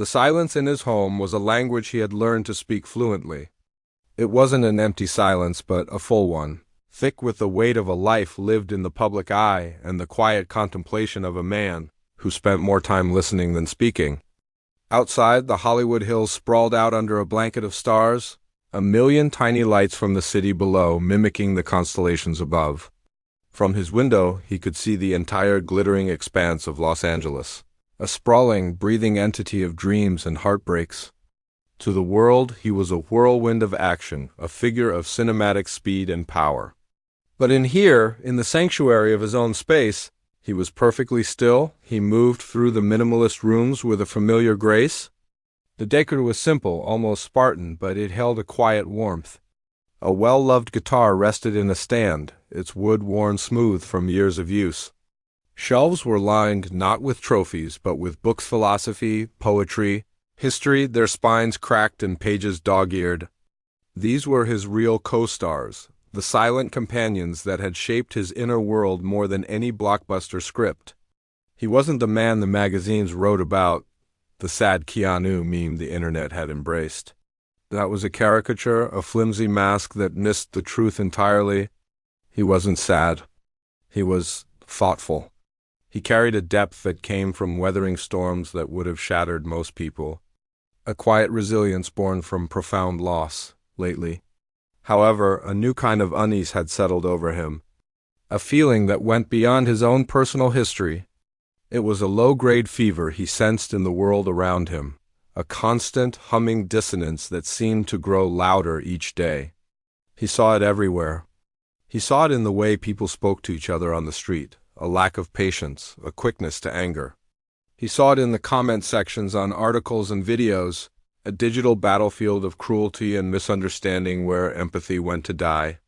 The silence in his home was a language he had learned to speak fluently. It wasn't an empty silence, but a full one, thick with the weight of a life lived in the public eye and the quiet contemplation of a man who spent more time listening than speaking. Outside, the Hollywood Hills sprawled out under a blanket of stars, a million tiny lights from the city below mimicking the constellations above. From his window, he could see the entire glittering expanse of Los Angeles, a sprawling, breathing entity of dreams and heartbreaks. To the world, he was a whirlwind of action, a figure of cinematic speed and power. But in here, in the sanctuary of his own space, he was perfectly still. He moved through the minimalist rooms with a familiar grace. The decor was simple, almost Spartan, but it held a quiet warmth. A well-loved guitar rested in a stand, its wood worn smooth from years of use. Shelves were lined not with trophies, but with books, philosophy, poetry, history, their spines cracked and pages dog-eared. These were his real co-stars, the silent companions that had shaped his inner world more than any blockbuster script. He wasn't the man the magazines wrote about, the sad Keanu meme the internet had embraced. That was a caricature, a flimsy mask that missed the truth entirely. He wasn't sad. He was thoughtful. He carried a depth that came from weathering storms that would have shattered most people. A quiet resilience born from profound loss, lately. However, a new kind of unease had settled over him. A feeling that went beyond his own personal history. It was a low-grade fever he sensed in the world around him, a constant, humming dissonance that seemed to grow louder each day. He saw it everywhere. He saw it in the way people spoke to each other on the street, a lack of patience, a quickness to anger. He saw it in the comment sections on articles and videos, a digital battlefield of cruelty and misunderstanding where empathy went to die.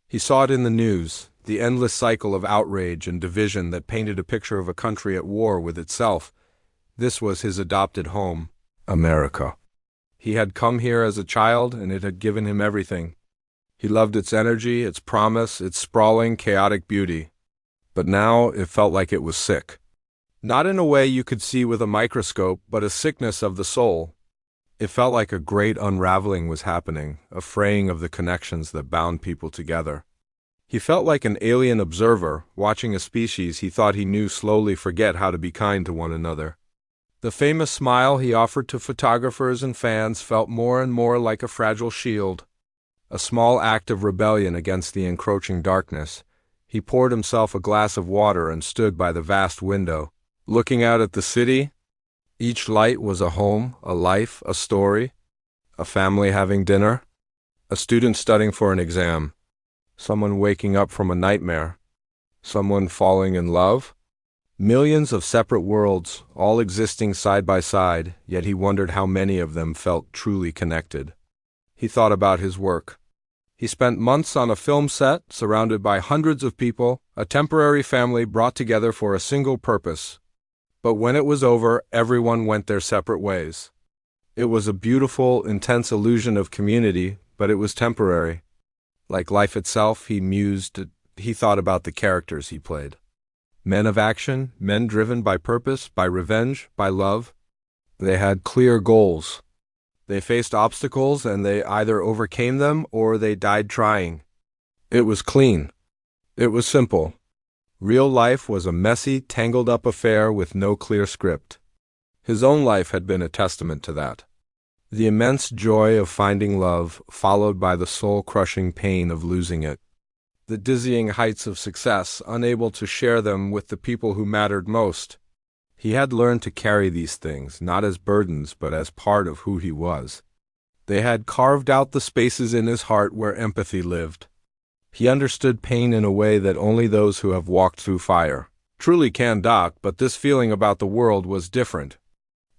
He saw it in the news, the endless cycle of outrage and division that painted a picture of a country at war with itself. This was his adopted home, America. He had come here as a child, and it had given him everything. He loved its energy, its promise, its sprawling, chaotic beauty. But now it felt like it was sick. Not in a way you could see with a microscope, but a sickness of the soul. It felt like a great unraveling was happening, a fraying of the connections that bound people together. He felt like an alien observer, watching a species he thought he knew slowly forget how to be kind to one another. The famous smile he offered to photographers and fans felt more and more like a fragile shield, a small act of rebellion against the encroaching darkness. He poured himself a glass of water and stood by the vast window, looking out at the city. Each light was a home, a life, a story, a family having dinner, a student studying for an exam, someone waking up from a nightmare, someone falling in love. Millions of separate worlds, all existing side by side, yet he wondered how many of them felt truly connected. He thought about his work. He spent months on a film set, surrounded by hundreds of people, a temporary family brought together for a single purpose. But when it was over, everyone went their separate ways. It was a beautiful, intense illusion of community, but it was temporary. Like life itself, he mused, he thought about the characters he played. Men of action, men driven by purpose, by revenge, by love. They had clear goals. They faced obstacles and they either overcame them or they died trying. It was clean. It was simple. Real life was a messy, tangled-up affair with no clear script. His own life had been a testament to that. The immense joy of finding love, followed by the soul-crushing pain of losing it. The dizzying heights of success, unable to share them with the people who mattered most. He had learned to carry these things, not as burdens, but as part of who he was. They had carved out the spaces in his heart where empathy lived. He understood pain in a way that only those who have walked through fire truly can, but this feeling about the world was different.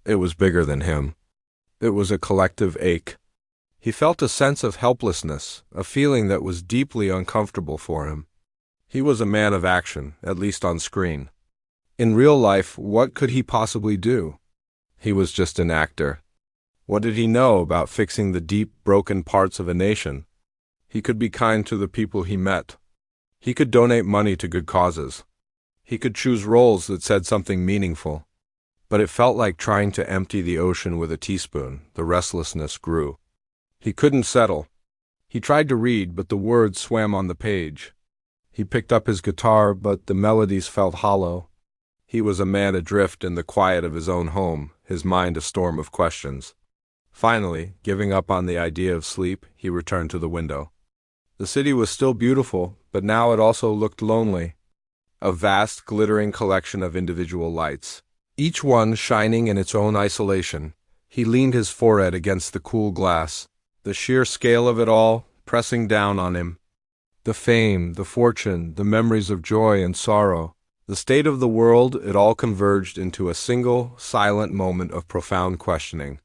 It was bigger than him. It was a collective ache. He felt a sense of helplessness, a feeling that was deeply uncomfortable for him. He was a man of action, at least on screen. In real life, what could he possibly do? He was just an actor. What did he know about fixing the deep, broken parts of a nation? He could be kind to the people he met. He could donate money to good causes. He could choose roles that said something meaningful. But it felt like trying to empty the ocean with a teaspoon. The restlessness grew. He couldn't settle. He tried to read, but the words swam on the page. He picked up his guitar, but the melodies felt hollow. He was a man adrift in the quiet of his own home, his mind a storm of questions. Finally, giving up on the idea of sleep, he returned to the window. The city was still beautiful, but now it also looked lonely. A vast, glittering collection of individual lights, each one shining in its own isolation. He leaned his forehead against the cool glass, the sheer scale of it all pressing down on him. The fame, the fortune, the memories of joy and sorrow, the state of the world, it all converged into a single, silent moment of profound questioning.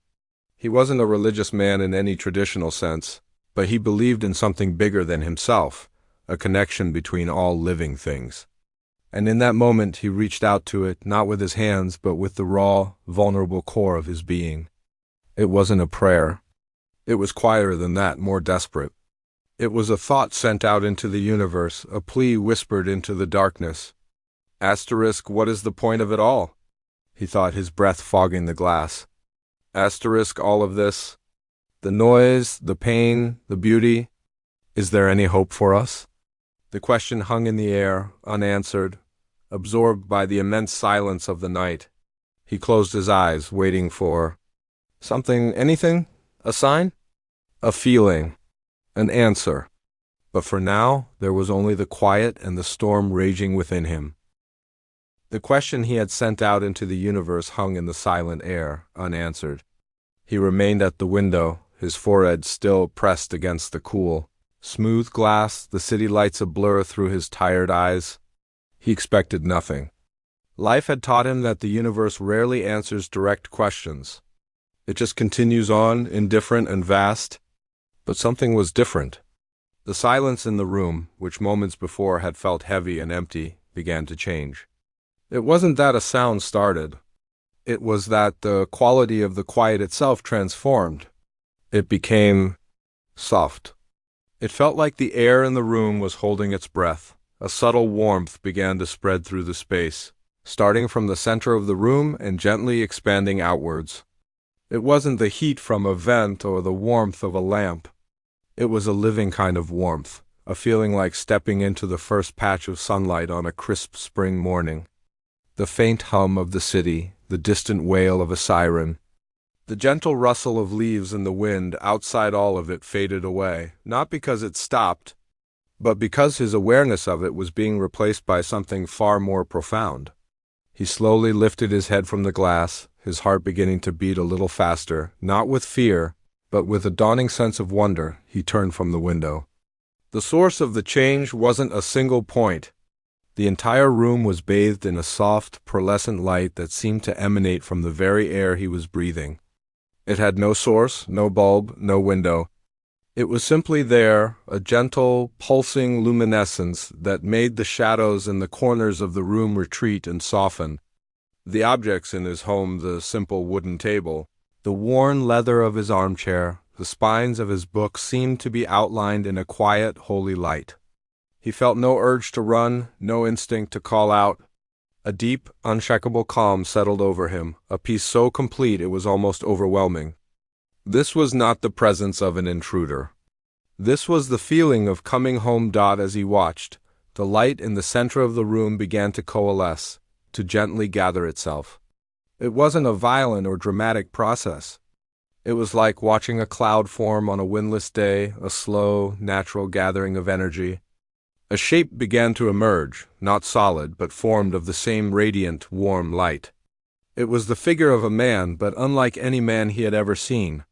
He wasn't a religious man in any traditional sense, but he believed in something bigger than himself, a connection between all living things. And in that moment he reached out to it, not with his hands, but with the raw, vulnerable core of his being. It wasn't a prayer. It was quieter than that, more desperate. It was a thought sent out into the universe, a plea whispered into the darkness. Asterisk, what is the point of it all? He thought, his breath fogging the glass. Asterisk, all of this. The noise, the pain, the beauty. Is there any hope for us? The question hung in the air, unanswered, absorbed by the immense silence of the night. He closed his eyes, waiting for something, anything? A sign? A feeling? An answer? But for now, there was only the quiet and the storm raging within him. The question he had sent out into the universe hung in the silent air, unanswered. He remained at the window, his forehead still pressed against the cool, smooth glass, the city lights a blur through his tired eyes. He expected nothing. Life had taught him that the universe rarely answers direct questions. It just continues on, indifferent and vast. But something was different. The silence in the room, which moments before had felt heavy and empty, began to change. It wasn't that a sound started. It was that the quality of the quiet itself transformed. It became soft. It felt like the air in the room was holding its breath. A subtle warmth began to spread through the space, starting from the center of the room and gently expanding outwards. It wasn't the heat from a vent or the warmth of a lamp. It was a living kind of warmth, a feeling like stepping into the first patch of sunlight on a crisp spring morning. The faint hum of the city, the distant wail of a siren, the gentle rustle of leaves in the wind outside, all of it faded away, not because it stopped, but because his awareness of it was being replaced by something far more profound. He slowly lifted his head from the glass, his heart beginning to beat a little faster, not with fear, but with a dawning sense of wonder. He turned from the window. The source of the change wasn't a single point. The entire room was bathed in a soft, pearlescent light that seemed to emanate from the very air he was breathing. It had no source, no bulb, no window. It was simply there, a gentle, pulsing luminescence that made the shadows in the corners of the room retreat and soften. The objects in his home, the simple wooden table, the worn leather of his armchair, the spines of his books, seemed to be outlined in a quiet, holy light. He felt no urge to run, no instinct to call out. A deep, unshakable calm settled over him, a peace so complete it was almost overwhelming. This was not the presence of an intruder. This was the feeling of coming home. As he watched, the light in the center of the room began to coalesce, to gently gather itself. It wasn't a violent or dramatic process. It was like watching a cloud form on a windless day, a slow, natural gathering of energy. A shape began to emerge, not solid, but formed of the same radiant, warm light. It was the figure of a man, but unlike any man he had ever seen.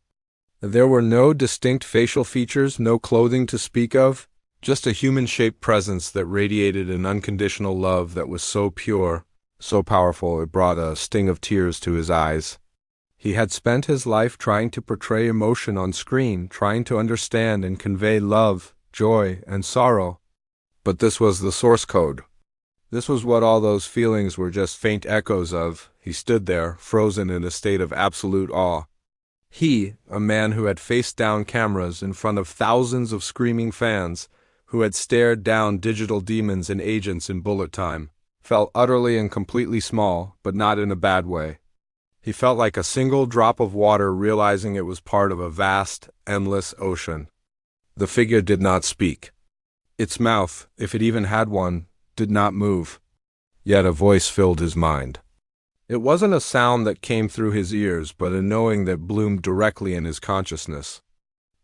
There were no distinct facial features, no clothing to speak of, just a human-shaped presence that radiated an unconditional love that was so pure, so powerful it brought a sting of tears to his eyes. He had spent his life trying to portray emotion on screen, trying to understand and convey love, joy, and sorrow. But this was the source code. This was what all those feelings were just faint echoes of. He stood there, frozen in a state of absolute awe. He, a man who had faced down cameras in front of thousands of screaming fans, who had stared down digital demons and agents in bullet time, felt utterly and completely small, but not in a bad way. He felt like a single drop of water, realizing it was part of a vast, endless ocean. The figure did not speak. Its mouth, if it even had one, did not move. Yet a voice filled his mind. It wasn't a sound that came through his ears, but a knowing that bloomed directly in his consciousness.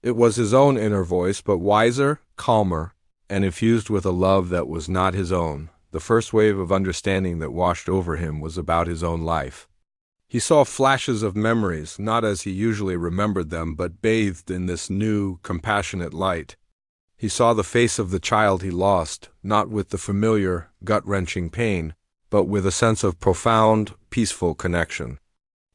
It was his own inner voice, but wiser, calmer, and infused with a love that was not his own. The first wave of understanding that washed over him was about his own life. He saw flashes of memories, not as he usually remembered them, but bathed in this new, compassionate light. He saw the face of the child he lost, not with the familiar, gut-wrenching pain, but with a sense of profound, peaceful connection.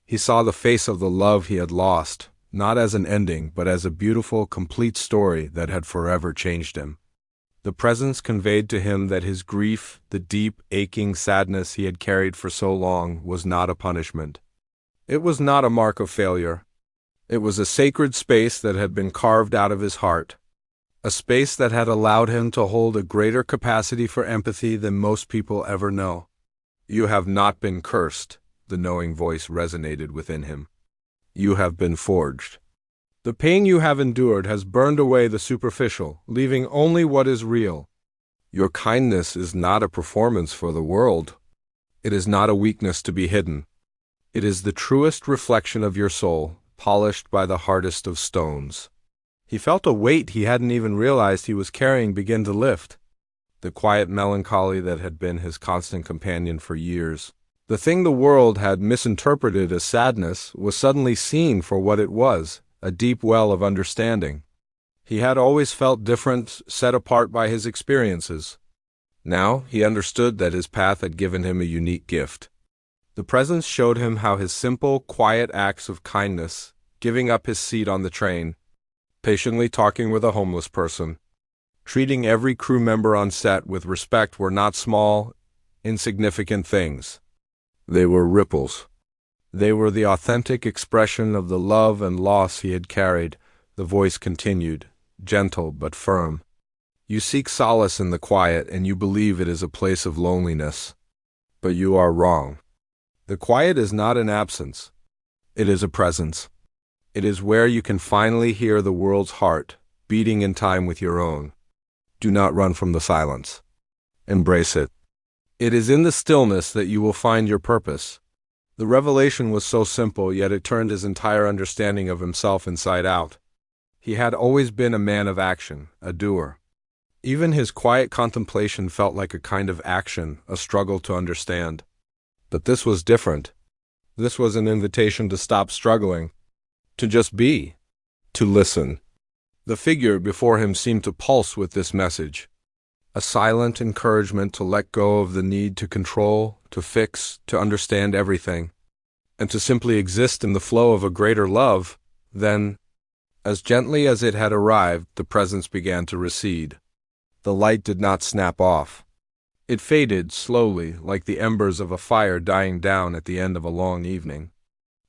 He saw the face of the love he had lost, not as an ending, but as a beautiful, complete story that had forever changed him. The presence conveyed to him that his grief, the deep, aching sadness he had carried for so long, was not a punishment. It was not a mark of failure. It was a sacred space that had been carved out of his heart, a space that had allowed him to hold a greater capacity for empathy than most people ever know. "You have not been cursed," the knowing voice resonated within him. "You have been forged. The pain you have endured has burned away the superficial, leaving only what is real. Your kindness is not a performance for the world. It is not a weakness to be hidden. It is the truest reflection of your soul, polished by the hardest of stones." He felt a weight he hadn't even realized he was carrying begin to lift. The quiet melancholy that had been his constant companion for years, the thing the world had misinterpreted as sadness, was suddenly seen for what it was, a deep well of understanding. He had always felt different, set apart by his experiences. Now he understood that his path had given him a unique gift. The presence showed him how his simple, quiet acts of kindness, giving up his seat on the train, patiently talking with a homeless person, treating every crew member on set with respect, were not small, insignificant things. They were ripples. They were the authentic expression of the love and loss he had carried. The voice continued, gentle but firm. "You seek solace in the quiet, and you believe it is a place of loneliness. But you are wrong. The quiet is not an absence. It is a presence. It is where you can finally hear the world's heart, beating in time with your own. Do not run from the silence. Embrace it. It is in the stillness that you will find your purpose." The revelation was so simple, yet it turned his entire understanding of himself inside out. He had always been a man of action, a doer. Even his quiet contemplation felt like a kind of action, a struggle to understand. But this was different. This was an invitation to stop struggling, to just be, to listen. The figure before him seemed to pulse with this message, a silent encouragement to let go of the need to control, to fix, to understand everything, and to simply exist in the flow of a greater love. Then, as gently as it had arrived, the presence began to recede. The light did not snap off. It faded slowly, like the embers of a fire dying down at the end of a long evening.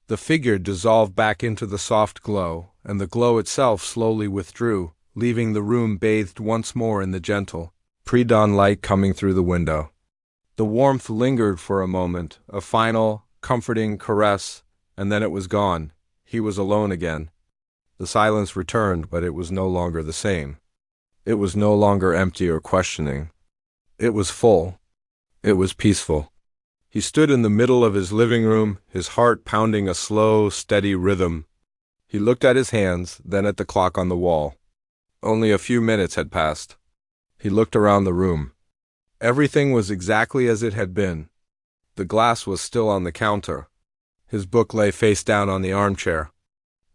The figure dissolved back into the soft glow, and the glow itself slowly withdrew, leaving the room bathed once more in the gentle, pre-dawn light coming through the window. The warmth lingered for a moment, a final, comforting caress, and then it was gone. He was alone again. The silence returned, but it was no longer the same. It was no longer empty or questioning. It was full. It was peaceful. He stood in the middle of his living room, his heart pounding a slow, steady rhythm. He looked at his hands, then at the clock on the wall. Only a few minutes had passed. He looked around the room. Everything was exactly as it had been. The glass was still on the counter. His book lay face down on the armchair.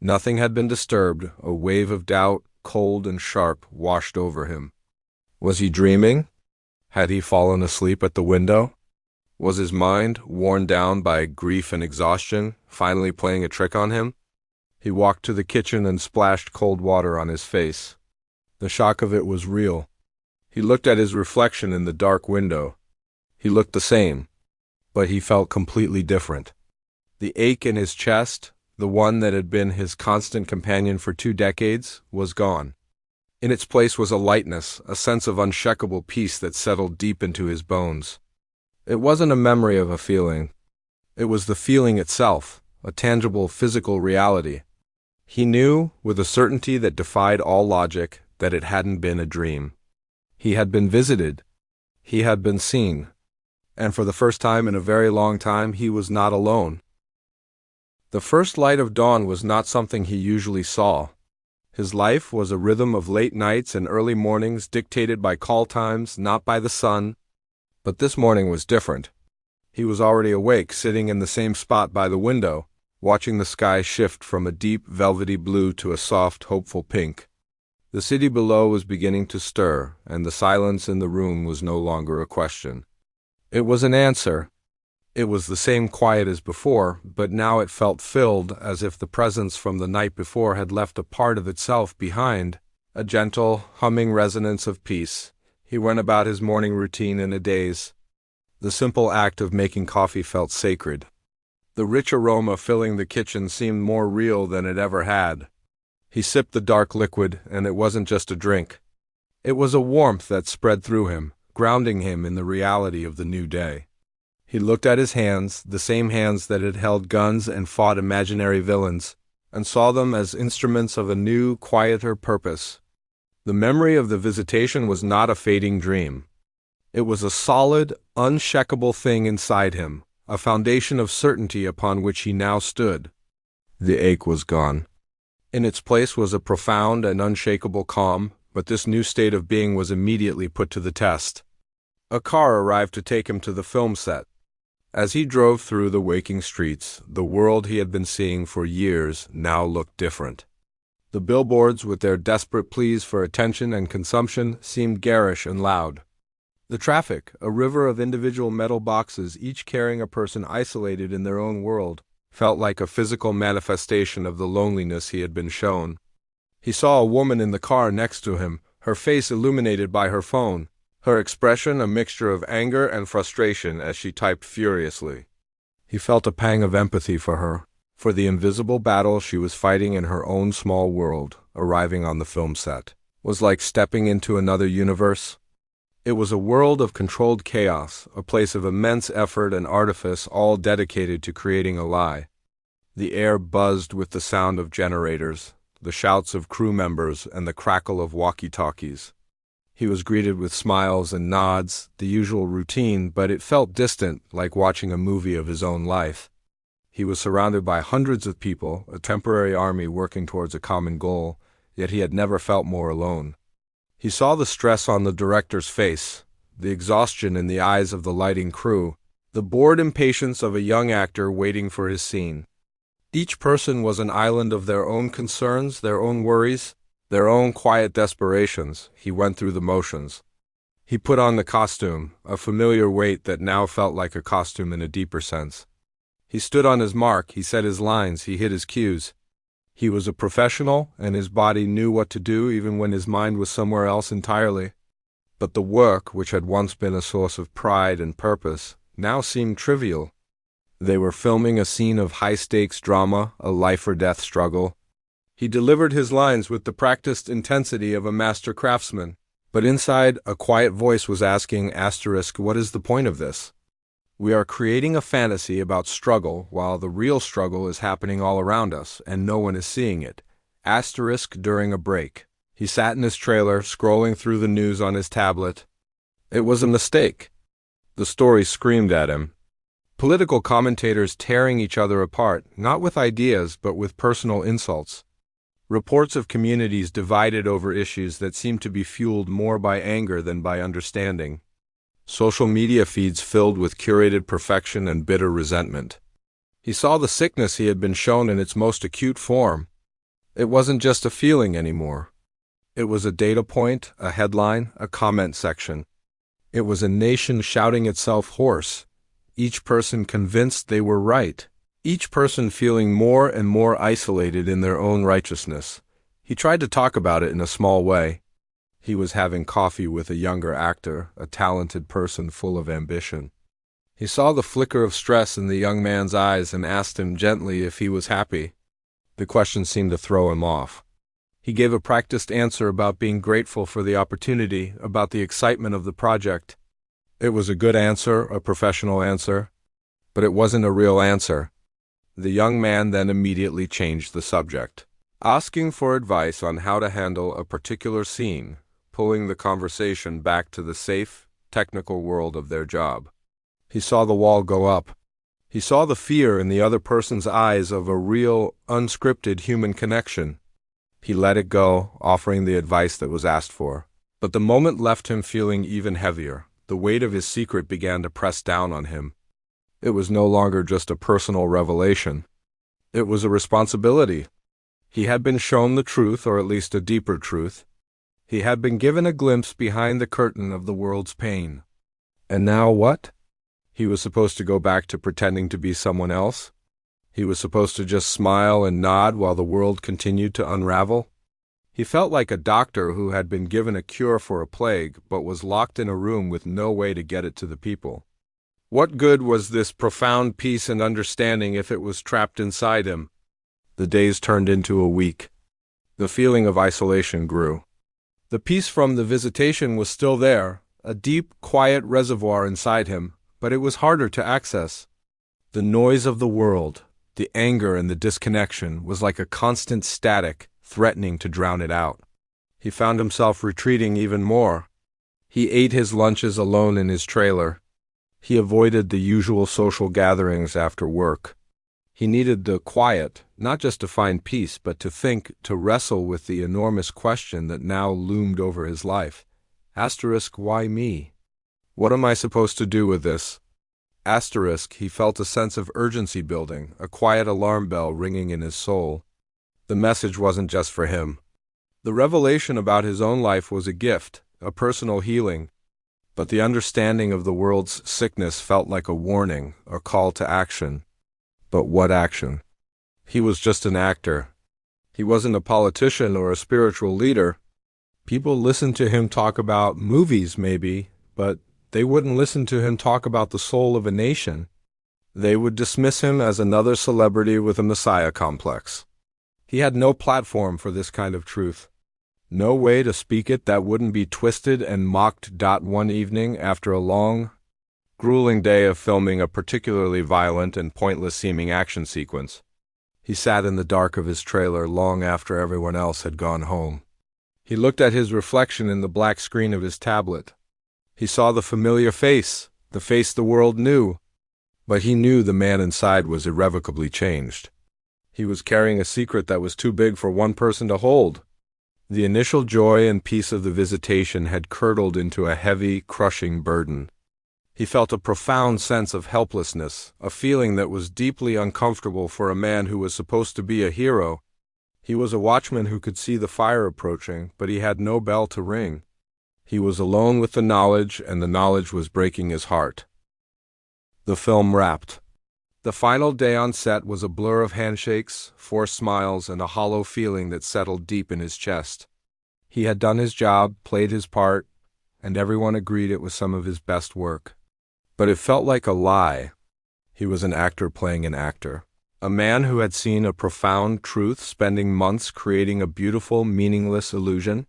Nothing had been disturbed. A wave of doubt, cold and sharp, washed over him. Was he dreaming? Had he fallen asleep at the window? Was his mind, worn down by grief and exhaustion, finally playing a trick on him? He walked to the kitchen and splashed cold water on his face. The shock of it was real. He looked at his reflection in the dark window. He looked the same, but he felt completely different. The ache in his chest, the one that had been his constant companion for 2 decades, was gone. In its place was a lightness, a sense of unshakable peace that settled deep into his bones. It wasn't a memory of a feeling. It was the feeling itself, a tangible physical reality. He knew, with a certainty that defied all logic, that it hadn't been a dream. He had been visited. He had been seen. And for the first time in a very long time, he was not alone. The first light of dawn was not something he usually saw. His life was a rhythm of late nights and early mornings dictated by call times, not by the sun. But this morning was different. He was already awake, sitting in the same spot by the window, watching the sky shift from a deep, velvety blue to a soft, hopeful pink. The city below was beginning to stir, and the silence in the room was no longer a question. It was an answer. It was the same quiet as before, but now it felt filled, as if the presence from the night before had left a part of itself behind, a gentle, humming resonance of peace. He went about his morning routine in a daze. The simple act of making coffee felt sacred. The rich aroma filling the kitchen seemed more real than it ever had. He sipped the dark liquid, and it wasn't just a drink. It was a warmth that spread through him, grounding him in the reality of the new day. He looked at his hands, the same hands that had held guns and fought imaginary villains, and saw them as instruments of a new, quieter purpose. The memory of the visitation was not a fading dream. It was a solid, unshakable thing inside him, a foundation of certainty upon which he now stood. The ache was gone. In its place was a profound and unshakable calm, but this new state of being was immediately put to the test. A car arrived to take him to the film set. As he drove through the waking streets, the world he had been seeing for years now looked different. The billboards, with their desperate pleas for attention and consumption, seemed garish and loud. The traffic, a river of individual metal boxes, each carrying a person isolated in their own world, felt like a physical manifestation of the loneliness he had been shown. He saw a woman in the car next to him, her face illuminated by her phone, her expression a mixture of anger and frustration as she typed furiously. He felt a pang of empathy for her, for the invisible battle she was fighting in her own small world. Arriving on the film set was like stepping into another universe. It was a world of controlled chaos, a place of immense effort and artifice, all dedicated to creating a lie. The air buzzed with the sound of generators, the shouts of crew members, and the crackle of walkie-talkies. He was greeted with smiles and nods, the usual routine, but it felt distant, like watching a movie of his own life. He was surrounded by hundreds of people, a temporary army working towards a common goal, yet he had never felt more alone. He saw the stress on the director's face, the exhaustion in the eyes of the lighting crew, the bored impatience of a young actor waiting for his scene. Each person was an island of their own concerns, their own worries, their own quiet desperations. He went through the motions. He put on the costume, a familiar weight that now felt like a costume in a deeper sense. He stood on his mark, he said his lines, he hit his cues. He was a professional, and his body knew what to do even when his mind was somewhere else entirely. But the work, which had once been a source of pride and purpose, now seemed trivial. They were filming a scene of high-stakes drama, a life-or-death struggle. He delivered his lines with the practiced intensity of a master craftsman, but inside a quiet voice was asking, what is the point of this? We are creating a fantasy about struggle while the real struggle is happening all around us, and no one is seeing it. During a break. He sat in his trailer, scrolling through the news on his tablet. It was a mistake. The story screamed at him. Political commentators tearing each other apart, not with ideas, but with personal insults. Reports of communities divided over issues that seemed to be fueled more by anger than by understanding. Social media feeds filled with curated perfection and bitter resentment. He saw the sickness he had been shown in its most acute form. It wasn't just a feeling anymore. It was a data point, a headline, a comment section. It was a nation shouting itself hoarse, each person convinced they were right, each person feeling more and more isolated in their own righteousness. He tried to talk about it in a small way. He was having coffee with a younger actor, a talented person full of ambition. He saw the flicker of stress in the young man's eyes and asked him gently if he was happy. The question seemed to throw him off. He gave a practiced answer about being grateful for the opportunity, about the excitement of the project. It was a good answer, a professional answer, but it wasn't a real answer. The young man then immediately changed the subject, asking for advice on how to handle a particular scene, pulling the conversation back to the safe, technical world of their job. He saw the wall go up. He saw the fear in the other person's eyes of a real, unscripted human connection. He let it go, offering the advice that was asked for. But the moment left him feeling even heavier. The weight of his secret began to press down on him. It was no longer just a personal revelation. It was a responsibility. He had been shown the truth, or at least a deeper truth. He had been given a glimpse behind the curtain of the world's pain. And now what? He was supposed to go back to pretending to be someone else? He was supposed to just smile and nod while the world continued to unravel? He felt like a doctor who had been given a cure for a plague but was locked in a room with no way to get it to the people. What good was this profound peace and understanding if it was trapped inside him? The days turned into a week. The feeling of isolation grew. The peace from the visitation was still there, a deep, quiet reservoir inside him, but it was harder to access. The noise of the world, the anger and the disconnection was like a constant static, threatening to drown it out. He found himself retreating even more. He ate his lunches alone in his trailer. He avoided the usual social gatherings after work. He needed the quiet, not just to find peace, but to think, to wrestle with the enormous question that now loomed over his life. Why me? What am I supposed to do with this? He felt a sense of urgency building, a quiet alarm bell ringing in his soul. The message wasn't just for him. The revelation about his own life was a gift, a personal healing. But the understanding of the world's sickness felt like a warning, a call to action. But what action? He was just an actor. He wasn't a politician or a spiritual leader. People listened to him talk about movies, maybe, but they wouldn't listen to him talk about the soul of a nation. They would dismiss him as another celebrity with a messiah complex. He had no platform for this kind of truth. No way to speak it that wouldn't be twisted and mocked. One evening, after a long, grueling day of filming a particularly violent and pointless-seeming action sequence, he sat in the dark of his trailer long after everyone else had gone home. He looked at his reflection in the black screen of his tablet. He saw the familiar face, the face the world knew, but he knew the man inside was irrevocably changed. He was carrying a secret that was too big for one person to hold. The initial joy and peace of the visitation had curdled into a heavy, crushing burden. He felt a profound sense of helplessness, a feeling that was deeply uncomfortable for a man who was supposed to be a hero. He was a watchman who could see the fire approaching, but he had no bell to ring. He was alone with the knowledge, and the knowledge was breaking his heart. The film wrapped. The final day on set was a blur of handshakes, forced smiles, and a hollow feeling that settled deep in his chest. He had done his job, played his part, and everyone agreed it was some of his best work. But it felt like a lie. He was an actor playing an actor. A man who had seen a profound truth spending months creating a beautiful, meaningless illusion.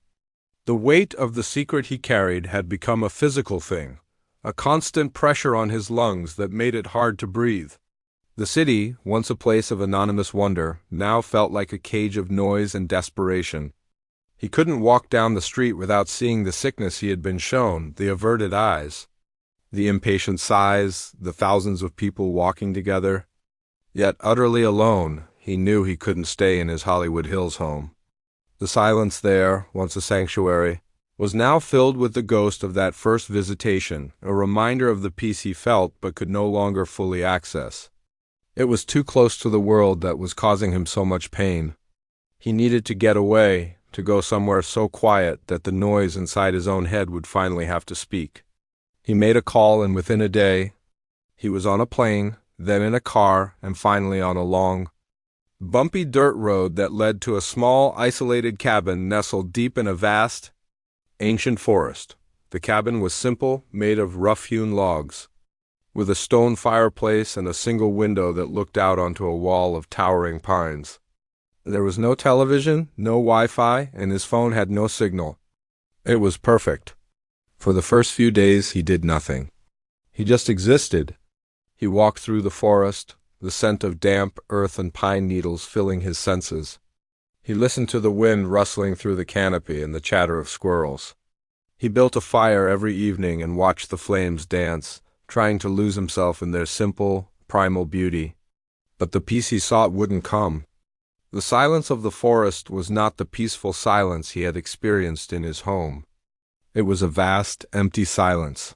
The weight of the secret he carried had become a physical thing, a constant pressure on his lungs that made it hard to breathe. The city, once a place of anonymous wonder, now felt like a cage of noise and desperation. He couldn't walk down the street without seeing the sickness he had been shown, the averted eyes, the impatient sighs, the thousands of people walking together. Yet utterly alone, he knew he couldn't stay in his Hollywood Hills home. The silence there, once a sanctuary, was now filled with the ghost of that first visitation, a reminder of the peace he felt but could no longer fully access. It was too close to the world that was causing him so much pain. He needed to get away, to go somewhere so quiet that the noise inside his own head would finally have to speak. He made a call, and within a day, he was on a plane, then in a car, and finally on a long, bumpy dirt road that led to a small, isolated cabin nestled deep in a vast, ancient forest. The cabin was simple, made of rough-hewn logs, with a stone fireplace and a single window that looked out onto a wall of towering pines. There was no television, no Wi-Fi, and his phone had no signal. It was perfect. For the first few days, he did nothing. He just existed. He walked through the forest, the scent of damp earth and pine needles filling his senses. He listened to the wind rustling through the canopy and the chatter of squirrels. He built a fire every evening and watched the flames dance, trying to lose himself in their simple, primal beauty. But the peace he sought wouldn't come. The silence of the forest was not the peaceful silence he had experienced in his home. It was a vast, empty silence.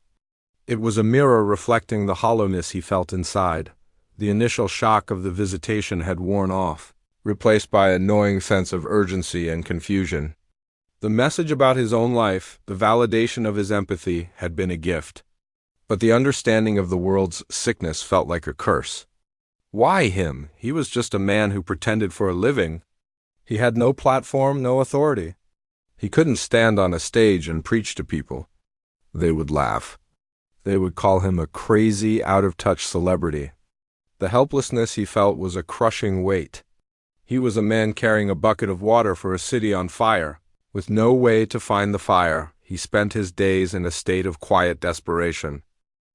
It was a mirror reflecting the hollowness he felt inside. The initial shock of the visitation had worn off, replaced by a gnawing sense of urgency and confusion. The message about his own life, the validation of his empathy, had been a gift. But the understanding of the world's sickness felt like a curse. Why him? He was just a man who pretended for a living. He had no platform, no authority. He couldn't stand on a stage and preach to people. They would laugh. They would call him a crazy, out-of-touch celebrity. The helplessness he felt was a crushing weight. He was a man carrying a bucket of water for a city on fire. With no way to find the fire, he spent his days in a state of quiet desperation.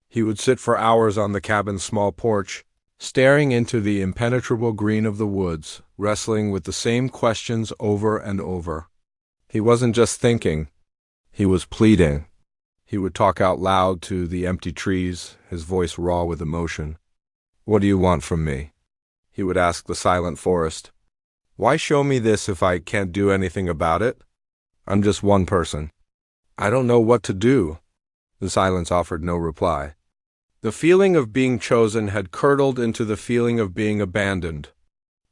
He would sit for hours on the cabin's small porch, staring into the impenetrable green of the woods, wrestling with the same questions over and over. He wasn't just thinking, he was pleading. He would talk out loud to the empty trees, his voice raw with emotion. "What do you want from me?" he would ask the silent forest. "Why show me this if I can't do anything about it? I'm just one person. I don't know what to do." The silence offered no reply. The feeling of being chosen had curdled into the feeling of being abandoned.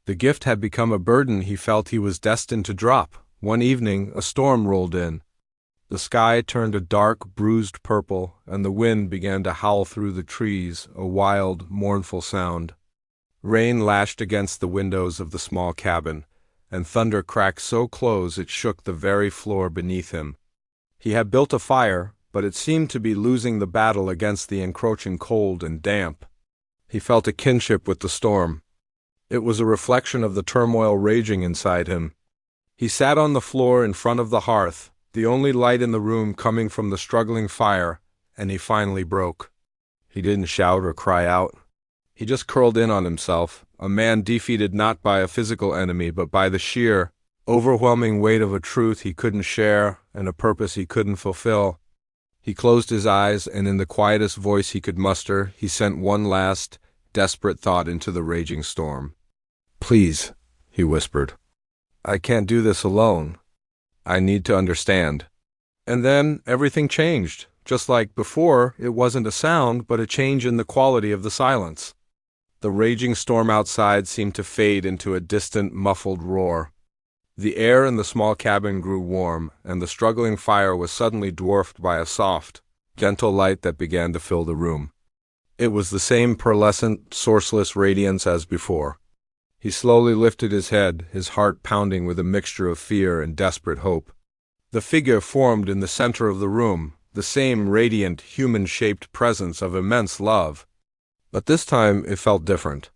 The gift had become a burden he felt he was destined to drop. One evening, a storm rolled in. The sky turned a dark, bruised purple, and the wind began to howl through the trees, a wild, mournful sound. Rain lashed against the windows of the small cabin, and thunder cracked so close it shook the very floor beneath him. He had built a fire, but it seemed to be losing the battle against the encroaching cold and damp. He felt a kinship with the storm. It was a reflection of the turmoil raging inside him. He sat on the floor in front of the hearth, the only light in the room coming from the struggling fire, and he finally broke. He didn't shout or cry out. He just curled in on himself, a man defeated not by a physical enemy but by the sheer, overwhelming weight of a truth he couldn't share and a purpose he couldn't fulfill. He closed his eyes, and in the quietest voice he could muster, he sent one last, desperate thought into the raging storm. "Please," he whispered. "I can't do this alone. I need to understand." And then everything changed. Just like before, it wasn't a sound, but a change in the quality of the silence. The raging storm outside seemed to fade into a distant, muffled roar. The air in the small cabin grew warm, and the struggling fire was suddenly dwarfed by a soft, gentle light that began to fill the room. It was the same pearlescent, sourceless radiance as before. He slowly lifted his head, his heart pounding with a mixture of fear and desperate hope. The figure formed in the center of the room, the same radiant, human-shaped presence of immense love. But this time it felt different.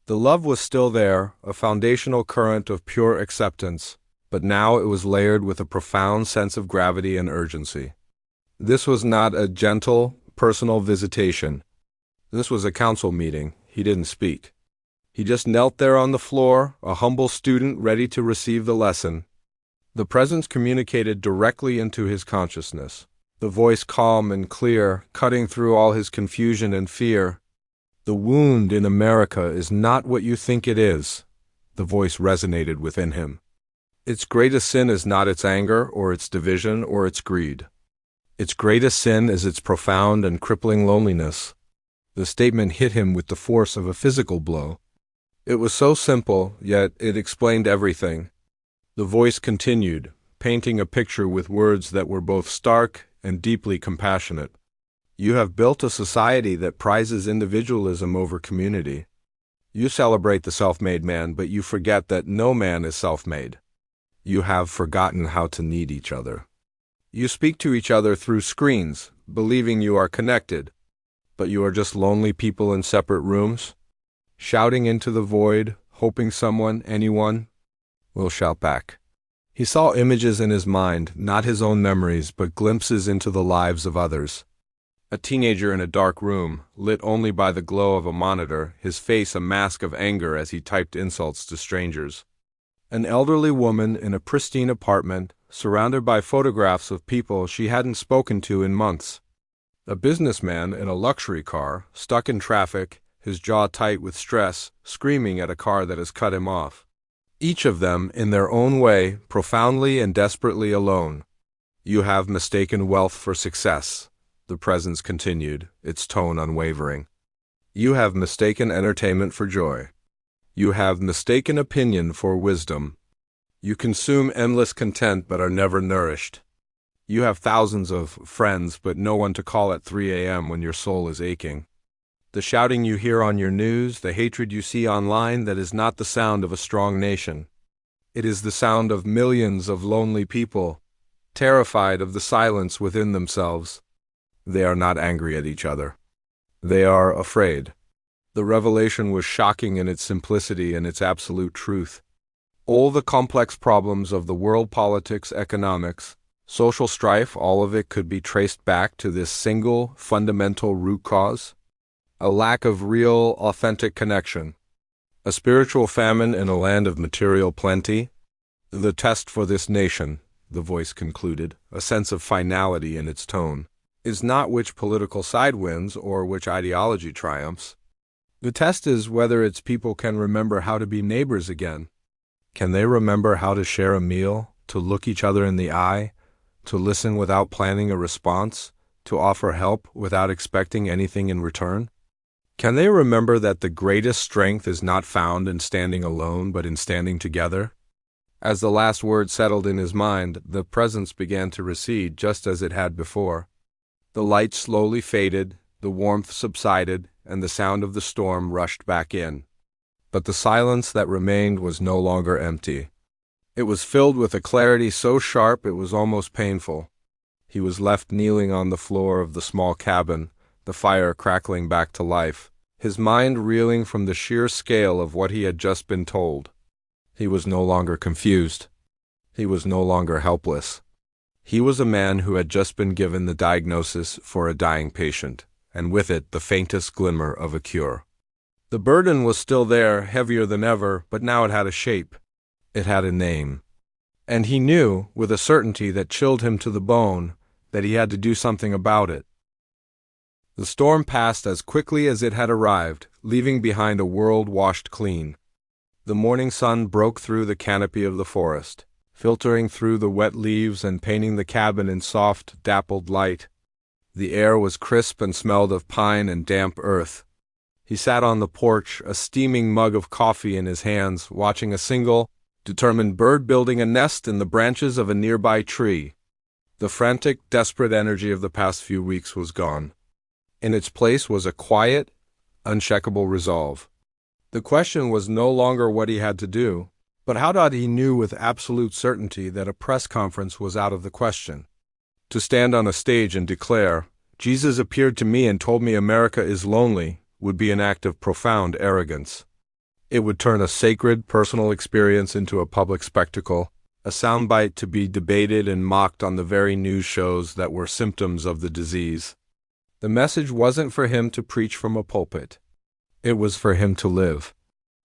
The love was still there, a foundational current of pure acceptance, but now it was layered with a profound sense of gravity and urgency. This was not a gentle, personal visitation. This was a council meeting. He didn't speak. He just knelt there on the floor, a humble student ready to receive the lesson. The presence communicated directly into his consciousness, the voice calm and clear, cutting through all his confusion and fear. "The wound in America is not what you think it is," the voice resonated within him. "Its greatest sin is not its anger or its division or its greed. Its greatest sin is its profound and crippling loneliness." The statement hit him with the force of a physical blow. It was so simple, yet it explained everything. The voice continued, painting a picture with words that were both stark and deeply compassionate. "You have built a society that prizes individualism over community. You celebrate the self-made man, but you forget that no man is self-made. You have forgotten how to need each other. You speak to each other through screens, believing you are connected, but you are just lonely people in separate rooms, shouting into the void, hoping someone, anyone, will shout back." He saw images in his mind, not his own memories, but glimpses into the lives of others. A teenager in a dark room, lit only by the glow of a monitor, his face a mask of anger as he typed insults to strangers. An elderly woman in a pristine apartment, surrounded by photographs of people she hadn't spoken to in months. A businessman in a luxury car, stuck in traffic, his jaw tight with stress, screaming at a car that has cut him off. Each of them, in their own way, profoundly and desperately alone. "You have mistaken wealth for success," the presence continued, its tone unwavering. "You have mistaken entertainment for joy. You have mistaken opinion for wisdom. You consume endless content but are never nourished. You have thousands of friends but no one to call at 3 a.m. when your soul is aching. The shouting you hear on your news, the hatred you see online, that is not the sound of a strong nation. It is the sound of millions of lonely people, terrified of the silence within themselves. They are not angry at each other. They are afraid." The revelation was shocking in its simplicity and its absolute truth. All the complex problems of the world, politics, economics, social strife, all of it could be traced back to this single, fundamental root cause: a lack of real, authentic connection. A spiritual famine in a land of material plenty. The test for this nation, the voice concluded, a sense of finality in its tone, is not which political side wins or which ideology triumphs. The test is whether its people can remember how to be neighbors again. Can they remember how to share a meal, to look each other in the eye, to listen without planning a response, to offer help without expecting anything in return? Can they remember that the greatest strength is not found in standing alone, but in standing together? As the last word settled in his mind, the presence began to recede just as it had before. The light slowly faded, the warmth subsided, and the sound of the storm rushed back in. But the silence that remained was no longer empty. It was filled with a clarity so sharp it was almost painful. He was left kneeling on the floor of the small cabin, the fire crackling back to life, his mind reeling from the sheer scale of what he had just been told. He was no longer confused. He was no longer helpless. He was a man who had just been given the diagnosis for a dying patient, and with it the faintest glimmer of a cure. The burden was still there, heavier than ever, but now it had a shape. It had a name. And he knew, with a certainty that chilled him to the bone, that he had to do something about it. The storm passed as quickly as it had arrived, leaving behind a world washed clean. The morning sun broke through the canopy of the forest, filtering through the wet leaves and painting the cabin in soft, dappled light. The air was crisp and smelled of pine and damp earth. He sat on the porch, a steaming mug of coffee in his hands, watching a single, determined bird building a nest in the branches of a nearby tree. The frantic, desperate energy of the past few weeks was gone. In its place was a quiet, unshakable resolve. The question was no longer what he had to do, but how that he knew with absolute certainty that a press conference was out of the question. To stand on a stage and declare, "Jesus appeared to me and told me America is lonely," would be an act of profound arrogance. It would turn a sacred, personal experience into a public spectacle, a soundbite to be debated and mocked on the very news shows that were symptoms of the disease. The message wasn't for him to preach from a pulpit. It was for him to live.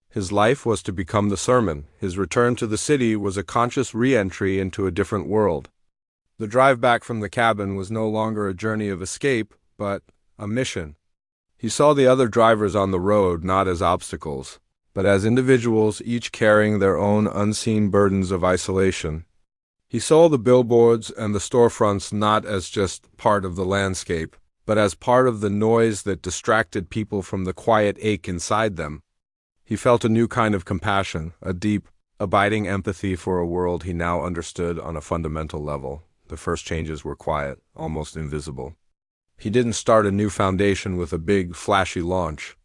His life was to become the sermon. His return to the city was a conscious re-entry into a different world. The drive back from the cabin was no longer a journey of escape, but a mission. He saw the other drivers on the road not as obstacles, but as individuals, each carrying their own unseen burdens of isolation. He saw the billboards and the storefronts not as just part of the landscape, but as part of the noise that distracted people from the quiet ache inside them. He felt a new kind of compassion, a deep, abiding empathy for a world he now understood on a fundamental level. The first changes were quiet, almost invisible. He didn't start a new foundation with a big, flashy launch.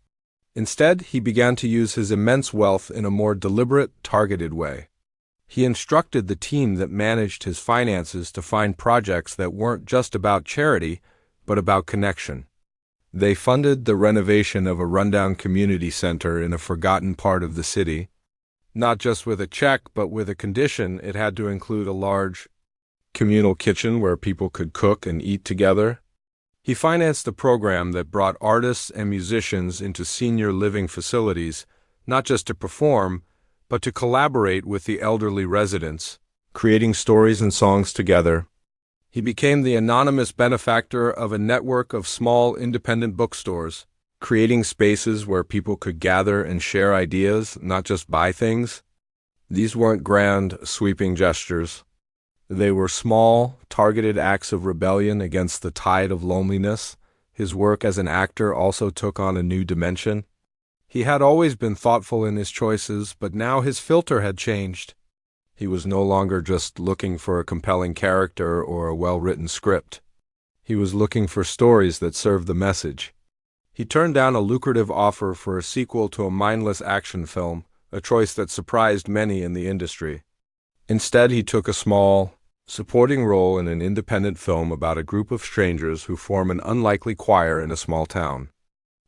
Instead, he began to use his immense wealth in a more deliberate, targeted way. He instructed the team that managed his finances to find projects that weren't just about charity, but about connection. They funded the renovation of a rundown community center in a forgotten part of the city, not just with a check, but with a condition: it had to include a large communal kitchen where people could cook and eat together. He financed a program that brought artists and musicians into senior living facilities, not just to perform, but to collaborate with the elderly residents, creating stories and songs together. He became the anonymous benefactor of a network of small independent bookstores, creating spaces where people could gather and share ideas, not just buy things. These weren't grand, sweeping gestures. They were small, targeted acts of rebellion against the tide of loneliness. His work as an actor also took on a new dimension. He had always been thoughtful in his choices, but now his filter had changed. He was no longer just looking for a compelling character or a well-written script. He was looking for stories that served the message. He turned down a lucrative offer for a sequel to a mindless action film, a choice that surprised many in the industry. Instead, he took a small, supporting role in an independent film about a group of strangers who form an unlikely choir in a small town.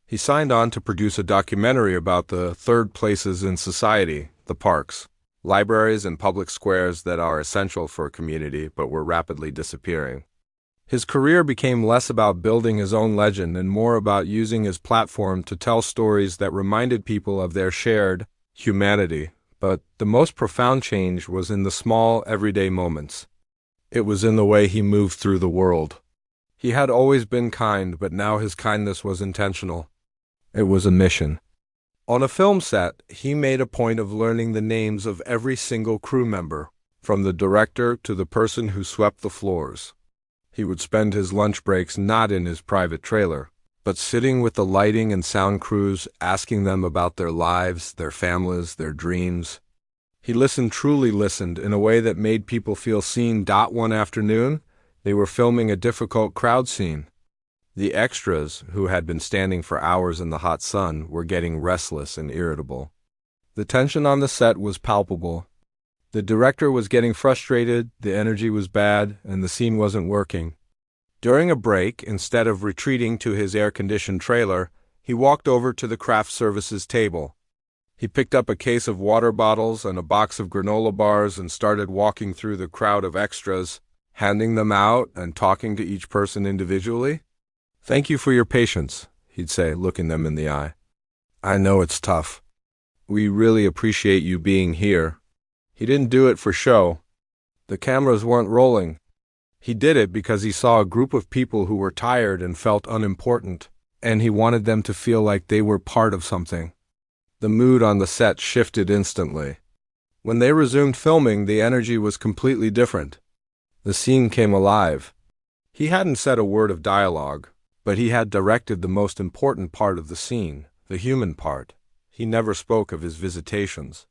He signed on to produce a documentary about the third places in society, the parks, libraries and public squares that are essential for a community but were rapidly disappearing. His career became less about building his own legend and more about using his platform to tell stories that reminded people of their shared humanity. But the most profound change was in the small, everyday moments. It was in the way he moved through the world. He had always been kind, but now his kindness was intentional. It was a mission. On a film set, he made a point of learning the names of every single crew member, from the director to the person who swept the floors. He would spend his lunch breaks not in his private trailer, but sitting with the lighting and sound crews, asking them about their lives, their families, their dreams. He truly listened, in a way that made people feel seen. One afternoon, they were filming a difficult crowd scene. The extras, who had been standing for hours in the hot sun, were getting restless and irritable. The tension on the set was palpable. The director was getting frustrated, the energy was bad, and the scene wasn't working. During a break, instead of retreating to his air-conditioned trailer, he walked over to the craft services table. He picked up a case of water bottles and a box of granola bars and started walking through the crowd of extras, handing them out and talking to each person individually. "Thank you for your patience," he'd say, looking them in the eye. "I know it's tough. We really appreciate you being here." He didn't do it for show. The cameras weren't rolling. He did it because he saw a group of people who were tired and felt unimportant, and he wanted them to feel like they were part of something. The mood on the set shifted instantly. When they resumed filming, the energy was completely different. The scene came alive. He hadn't said a word of dialogue, but he had directed the most important part of the scene, the human part. He never spoke of his visitations.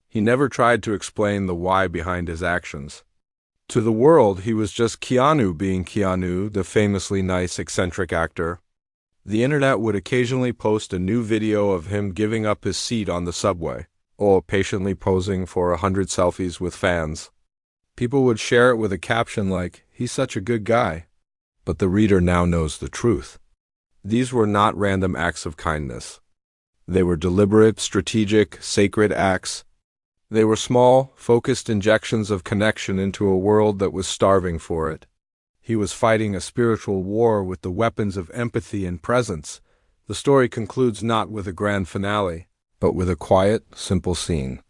He never tried to explain the why behind his actions. To the world, he was just Keanu being Keanu, the famously nice, eccentric actor. The internet would occasionally post a new video of him giving up his seat on the subway, or patiently posing for 100 selfies with fans. People would share it with a caption like, "He's such a good guy." But the reader now knows the truth. These were not random acts of kindness. They were deliberate, strategic, sacred acts. They were small, focused injections of connection into a world that was starving for it. He was fighting a spiritual war with the weapons of empathy and presence. The story concludes not with a grand finale, but with a quiet, simple scene.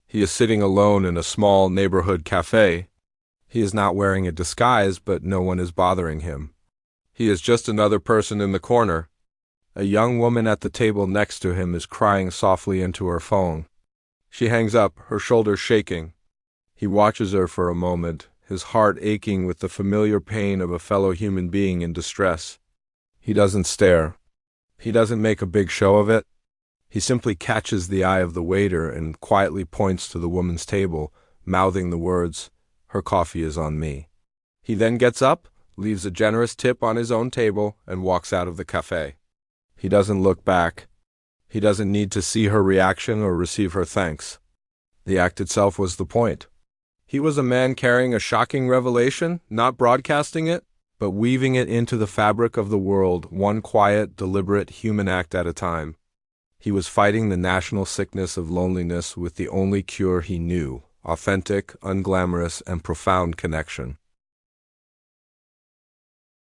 He is sitting alone in a small neighborhood cafe. He is not wearing a disguise, but no one is bothering him. He is just another person in the corner. A young woman at the table next to him is crying softly into her phone. She hangs up, her shoulders shaking. He watches her for a moment, his heart aching with the familiar pain of a fellow human being in distress. He doesn't stare. He doesn't make a big show of it. He simply catches the eye of the waiter and quietly points to the woman's table, mouthing the words, "Her coffee is on me." He then gets up, leaves a generous tip on his own table, and walks out of the cafe. He doesn't look back. He doesn't need to see her reaction or receive her thanks. The act itself was the point. He was a man carrying a shocking revelation, not broadcasting it, but weaving it into the fabric of the world, one quiet, deliberate human act at a time. He was fighting the national sickness of loneliness with the only cure he knew, authentic, unglamorous, and profound connection.